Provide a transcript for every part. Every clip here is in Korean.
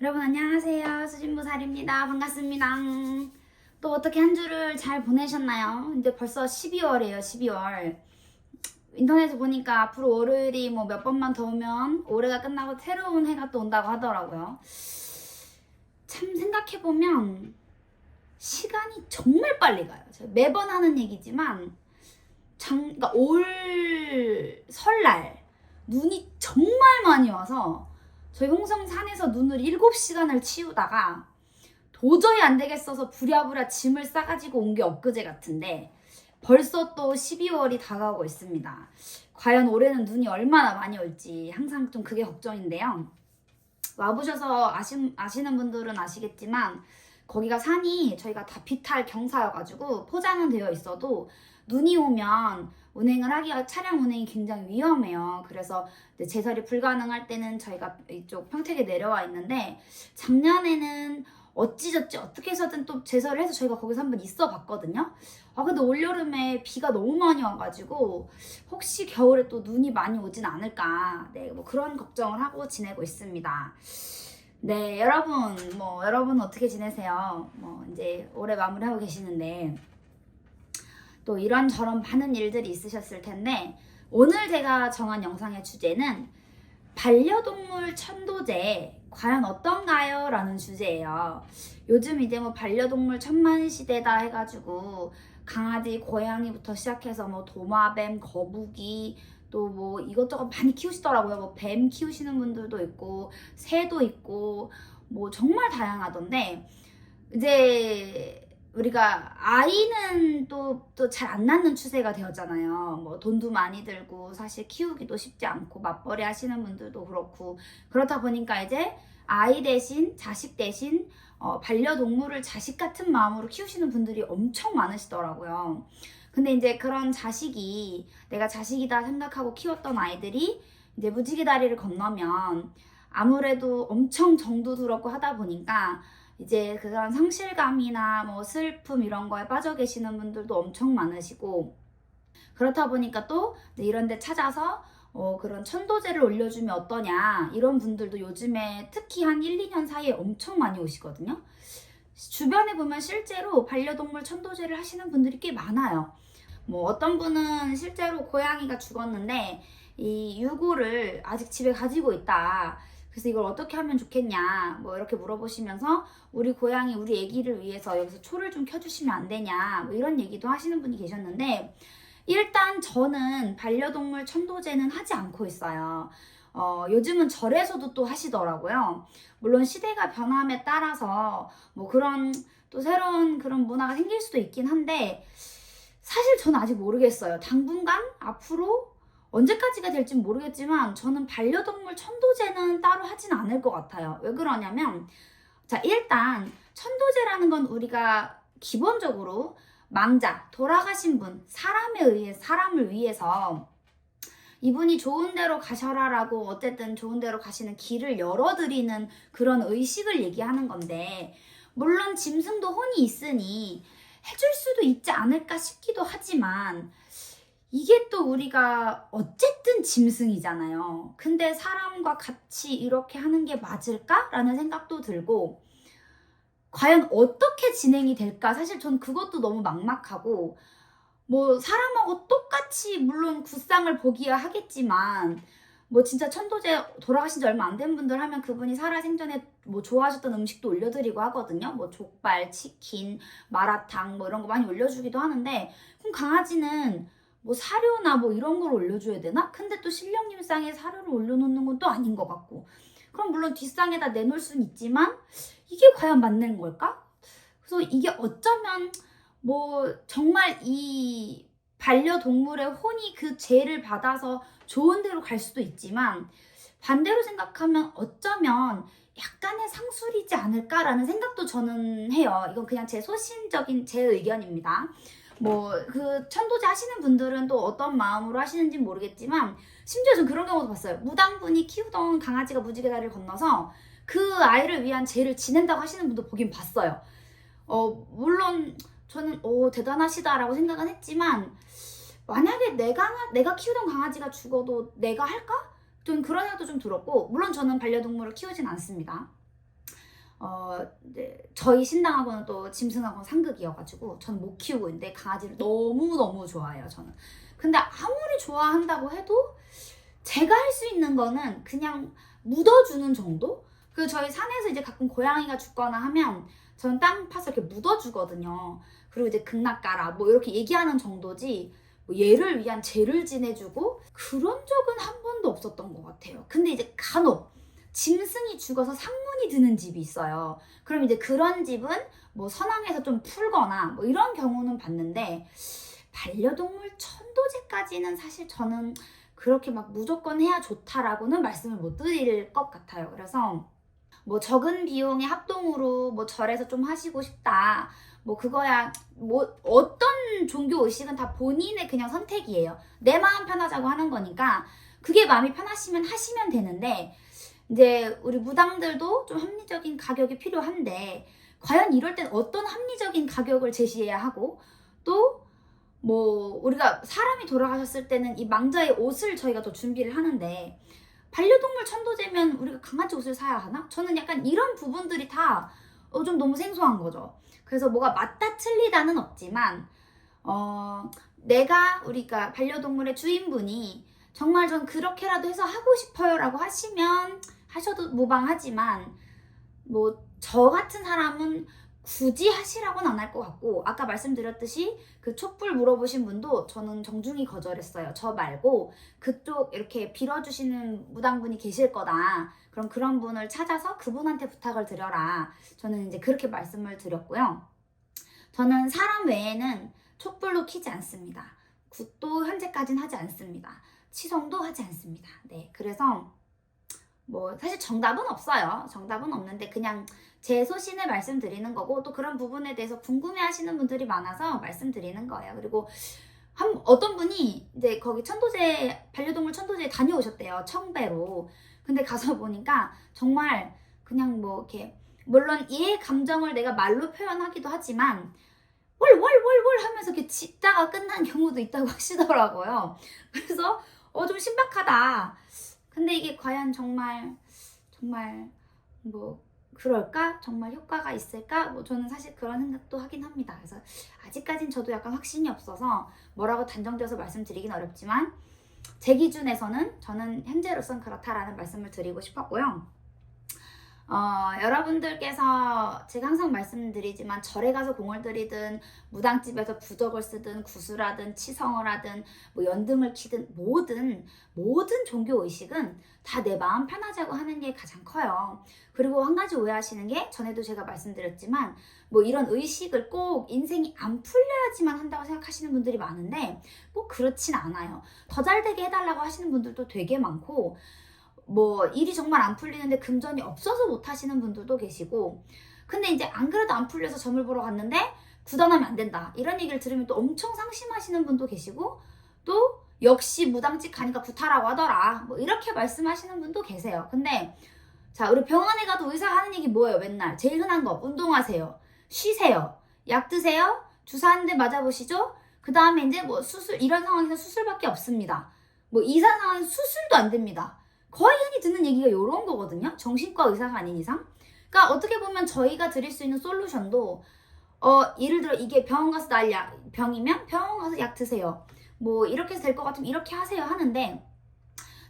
여러분 안녕하세요. 수진보살입니다. 반갑습니다. 또 어떻게 한 주를 잘 보내셨나요? 이제 벌써 12월이에요. 12월. 인터넷에 보니까 앞으로 월요일이 뭐 몇 번만 더 오면 올해가 끝나고 새로운 해가 또 온다고 하더라고요. 참 생각해보면 시간이 정말 빨리 가요. 제가 매번 하는 얘기지만 그러니까 올 설날 눈이 정말 많이 와서 저희 홍성산에서 눈을 7시간을 치우다가 도저히 안 되겠어서 부랴부랴 짐을 싸가지고 온 게 엊그제 같은데 벌써 또 12월이 다가오고 있습니다. 과연 올해는 눈이 얼마나 많이 올지 항상 좀 그게 걱정인데요. 와보셔서 아시는 분들은 아시겠지만 거기가 산이 저희가 다 비탈 경사여가지고 포장은 되어 있어도 눈이 오면 운행을 하기가 차량 운행이 굉장히 위험해요. 그래서 제설이 불가능할 때는 저희가 이쪽 평택에 내려와 있는데 작년에는 어찌저찌 어떻게 해서든 또 제설을 해서 저희가 거기서 한번 있어 봤거든요. 근데 올여름에 비가 너무 많이 와가지고 혹시 겨울에 또 눈이 많이 오진 않을까 뭐 그런 걱정을 하고 지내고 있습니다. 네, 여러분 어떻게 지내세요? 이제 올해 마무리하고 계시는데 또 이런저런 많은 일들이 있으셨을 텐데 오늘 제가 정한 영상의 주제는 반려동물 천도제 과연 어떤가요? 라는 주제예요. 요즘 이제 반려동물 천만 시대다 해가지고 강아지, 고양이부터 시작해서 도마뱀, 거북이 또 이것저것 많이 키우시더라고요. 뱀 키우시는 분들도 있고 새도 있고 정말 다양하던데 이제 우리가 아이는 또 잘 안 낳는 추세가 되었잖아요. 돈도 많이 들고 사실 키우기도 쉽지 않고 맞벌이 하시는 분들도 그렇고 그렇다 보니까 이제 아이 대신 자식 대신 반려동물을 자식 같은 마음으로 키우시는 분들이 엄청 많으시더라고요. 근데 이제 그런 자식이 내가 자식이다 생각하고 키웠던 아이들이 이제 무지개 다리를 건너면 아무래도 엄청 정도 들었고 하다 보니까 이제 그런 상실감이나 슬픔 이런 거에 빠져 계시는 분들도 엄청 많으시고 그렇다 보니까 또 이런 데 찾아서 그런 천도제를 올려주면 어떠냐 이런 분들도 요즘에 특히 한 1, 2년 사이에 엄청 많이 오시거든요. 주변에 보면 실제로 반려동물 천도제를 하시는 분들이 꽤 많아요. 어떤 분은 실제로 고양이가 죽었는데 이 유골을 아직 집에 가지고 있다. 그래서 이걸 어떻게 하면 좋겠냐 이렇게 물어보시면서 우리 고양이 우리 애기를 위해서 여기서 초를 좀 켜주시면 안 되냐 이런 얘기도 하시는 분이 계셨는데 일단 저는 반려동물 천도제는 하지 않고 있어요. 요즘은 절에서도 또 하시더라고요. 물론 시대가 변함에 따라서 그런 또 새로운 그런 문화가 생길 수도 있긴 한데 사실 저는 아직 모르겠어요. 당분간 앞으로 언제까지가 될진 모르겠지만 저는 반려동물 천도제는 따로 하진 않을 것 같아요. 왜 그러냐면 자 일단 천도제라는 건 우리가 기본적으로 망자, 돌아가신 분, 사람을 위해서 이분이 좋은 데로 가셔라라고 어쨌든 좋은 데로 가시는 길을 열어드리는 그런 의식을 얘기하는 건데 물론 짐승도 혼이 있으니 해줄 수도 있지 않을까 싶기도 하지만 이게 또 우리가 어쨌든 짐승이잖아요. 근데 사람과 같이 이렇게 하는 게 맞을까? 라는 생각도 들고 과연 어떻게 진행이 될까? 사실 전 그것도 너무 막막하고 사람하고 똑같이 물론 굿상을 보기야 하겠지만 진짜 천도제 돌아가신 지 얼마 안 된 분들 하면 그분이 살아생전에 좋아하셨던 음식도 올려드리고 하거든요. 족발, 치킨, 마라탕 이런 거 많이 올려주기도 하는데 그럼 강아지는 사료나 이런 걸 올려줘야 되나? 근데 또 신령님 상에 사료를 올려놓는 건 또 아닌 것 같고 그럼 물론 뒷상에다 내놓을 수는 있지만 이게 과연 맞는 걸까? 그래서 이게 어쩌면 정말 이 반려동물의 혼이 그 죄를 받아서 좋은 데로 갈 수도 있지만 반대로 생각하면 어쩌면 약간의 상술이지 않을까라는 생각도 저는 해요. 이건 그냥 제 소신적인 제 의견입니다. 그 천도제 하시는 분들은 또 어떤 마음으로 하시는지 모르겠지만 심지어 전 그런 경우도 봤어요. 무당분이 키우던 강아지가 무지개 다리를 건너서 그 아이를 위한 제를 지낸다고 하시는 분도 보긴 봤어요. 물론 저는 대단하시다라고 생각은 했지만 만약에 내가 키우던 강아지가 죽어도 내가 할까? 좀 그런 생각도 좀 들었고 물론 저는 반려동물을 키우진 않습니다. 저희 신랑하고는 또 짐승하고는 상극이어가지고 저는 못 키우고 있는데 강아지를 너무너무 좋아해요, 저는. 근데 아무리 좋아한다고 해도 제가 할 수 있는 거는 그냥 묻어주는 정도? 그 저희 산에서 이제 가끔 고양이가 죽거나 하면 저는 땅 파서 이렇게 묻어주거든요. 그리고 이제 극락가라 뭐 이렇게 얘기하는 정도지 뭐 얘를 위한 죄를 지내주고 그런 적은 한 번도 없었던 것 같아요. 근데 이제 간혹 짐승이 죽어서 상문이 드는 집이 있어요. 그럼 이제 그런 집은 뭐 선왕에서 좀 풀거나 뭐 이런 경우는 봤는데 반려동물 천도제까지는 사실 저는 그렇게 막 무조건 해야 좋다라고는 말씀을 못 드릴 것 같아요. 그래서 뭐 적은 비용의 합동으로 뭐 절에서 좀 하시고 싶다. 뭐 그거야 뭐 어떤 종교 의식은 다 본인의 그냥 선택이에요. 내 마음 편하자고 하는 거니까 그게 마음이 편하시면 하시면 되는데 이제 우리 무당들도 좀 합리적인 가격이 필요한데 과연 이럴 땐 어떤 합리적인 가격을 제시해야 하고 또 뭐 우리가 사람이 돌아가셨을 때는 이 망자의 옷을 저희가 또 준비를 하는데 반려동물 천도제면 우리가 강아지 옷을 사야 하나? 저는 약간 이런 부분들이 다 좀 너무 생소한 거죠. 그래서 뭐가 맞다 틀리다는 없지만 우리가 반려동물의 주인분이 정말 전 그렇게라도 해서 하고 싶어요 라고 하시면 하셔도 무방하지만 뭐 저 같은 사람은 굳이 하시라고는 안 할 것 같고 아까 말씀드렸듯이 그 촛불 물어보신 분도 저는 정중히 거절했어요. 저 말고 그쪽 이렇게 빌어주시는 무당분이 계실 거다. 그럼 그런 분을 찾아서 그분한테 부탁을 드려라. 저는 이제 그렇게 말씀을 드렸고요. 저는 사람 외에는 촛불도 켜지 않습니다. 굿도 현재까지는 하지 않습니다. 치성도 하지 않습니다. 네, 그래서 뭐 사실 정답은 없어요. 정답은 없는데 그냥 제 소신을 말씀드리는 거고 또 그런 부분에 대해서 궁금해하시는 분들이 많아서 말씀드리는 거예요. 그리고 어떤 분이 이제 거기 반려동물 천도제에 다녀오셨대요. 청배로. 근데 가서 보니까 정말 그냥 뭐 이렇게 물론 얘의 감정을 내가 말로 표현하기도 하지만 월월월월 하면서 이렇게 짖다가 끝난 경우도 있다고 하시더라고요. 그래서 좀 신박하다. 근데 이게 과연 정말 뭐 그럴까? 정말 효과가 있을까? 뭐 저는 사실 그런 생각도 하긴 합니다. 그래서 아직까진 저도 약간 확신이 없어서 뭐라고 단정지어서 말씀드리긴 어렵지만 제 기준에서는 저는 현재로선 그렇다라는 말씀을 드리고 싶었고요. 여러분들께서 제가 항상 말씀드리지만 절에 가서 공을 들이든 무당집에서 부적을 쓰든 구슬하든 치성을 하든 뭐 연등을 키든 모든 종교 의식은 다 내 마음 편하자고 하는 게 가장 커요. 그리고 한 가지 오해하시는 게 전에도 제가 말씀드렸지만 뭐 이런 의식을 꼭 인생이 안 풀려야지만 한다고 생각하시는 분들이 많은데 꼭 그렇진 않아요. 더 잘되게 해달라고 하시는 분들도 되게 많고 뭐 일이 정말 안 풀리는데 금전이 없어서 못 하시는 분들도 계시고 근데 이제 안 그래도 안 풀려서 점을 보러 갔는데 구단하면 안 된다 이런 얘기를 들으면 또 엄청 상심하시는 분도 계시고 또 역시 무당집 가니까 구타라고 하더라 뭐 이렇게 말씀하시는 분도 계세요. 근데 자 우리 병원에 가도 의사가 하는 얘기 뭐예요? 맨날 제일 흔한 거 운동하세요, 쉬세요, 약 드세요, 주사 한 대 맞아보시죠. 그 다음에 이제 뭐 수술 이런 상황에서 수술밖에 없습니다. 뭐 이상 상황에서 수술도 안 됩니다. 거의 흔히 듣는 얘기가 이런 거거든요. 정신과 의사가 아닌 이상. 그러니까 어떻게 보면 저희가 드릴 수 있는 솔루션도 예를 들어 이게 병원 가서 날 병이면 병원 가서 약 드세요. 뭐 이렇게 해서 될 것 같으면 이렇게 하세요 하는데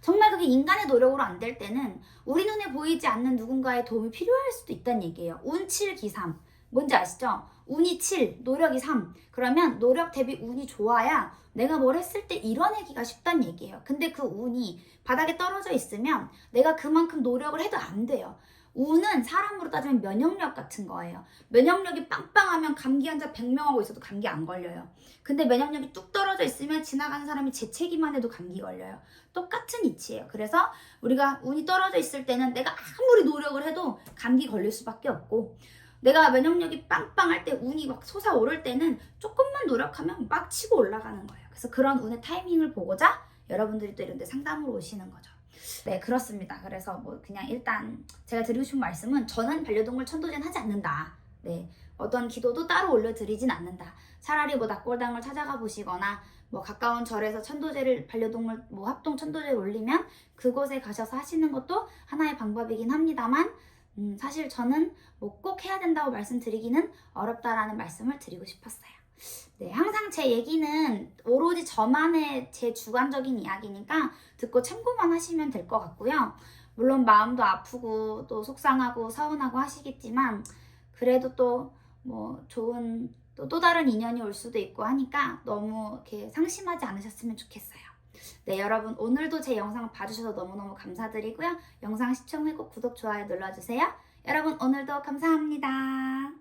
정말 그게 인간의 노력으로 안 될 때는 우리 눈에 보이지 않는 누군가의 도움이 필요할 수도 있다는 얘기예요. 운칠기삼. 뭔지 아시죠? 운이 7, 노력이 3. 그러면 노력 대비 운이 좋아야 내가 뭘 했을 때 이뤄내기가 쉽다는 얘기예요. 근데 그 운이 바닥에 떨어져 있으면 내가 그만큼 노력을 해도 안 돼요. 운은 사람으로 따지면 면역력 같은 거예요. 면역력이 빵빵하면 감기 환자 100명하고 있어도 감기 안 걸려요. 근데 면역력이 뚝 떨어져 있으면 지나가는 사람이 재채기만 해도 감기 걸려요. 똑같은 이치예요. 그래서 우리가 운이 떨어져 있을 때는 내가 아무리 노력을 해도 감기 걸릴 수밖에 없고 내가 면역력이 빵빵할 때 운이 막 솟아오를 때는 조금만 노력하면 막 치고 올라가는 거예요. 그래서 그런 운의 타이밍을 보고자 여러분들이 또 이런 데 상담으로 오시는 거죠. 네, 그렇습니다. 그래서 뭐 그냥 일단 제가 드리고 싶은 말씀은 저는 반려동물 천도제는 하지 않는다. 네, 어떤 기도도 따로 올려드리진 않는다. 차라리 뭐 낙골당을 찾아가 보시거나 뭐 가까운 절에서 천도제를 반려동물 뭐 합동 천도제를 올리면 그곳에 가셔서 하시는 것도 하나의 방법이긴 합니다만 사실 저는 뭐 꼭 해야 된다고 말씀드리기는 어렵다라는 말씀을 드리고 싶었어요. 네, 항상 제 얘기는 오로지 저만의 제 주관적인 이야기니까 듣고 참고만 하시면 될 것 같고요. 물론 마음도 아프고 또 속상하고 서운하고 하시겠지만 그래도 또 뭐 좋은 또 다른 인연이 올 수도 있고 하니까 너무 이렇게 상심하지 않으셨으면 좋겠어요. 네, 여러분 오늘도 제 영상 봐주셔서 너무너무 감사드리고요. 영상 시청 후에 꼭 구독, 좋아요 눌러주세요. 여러분 오늘도 감사합니다.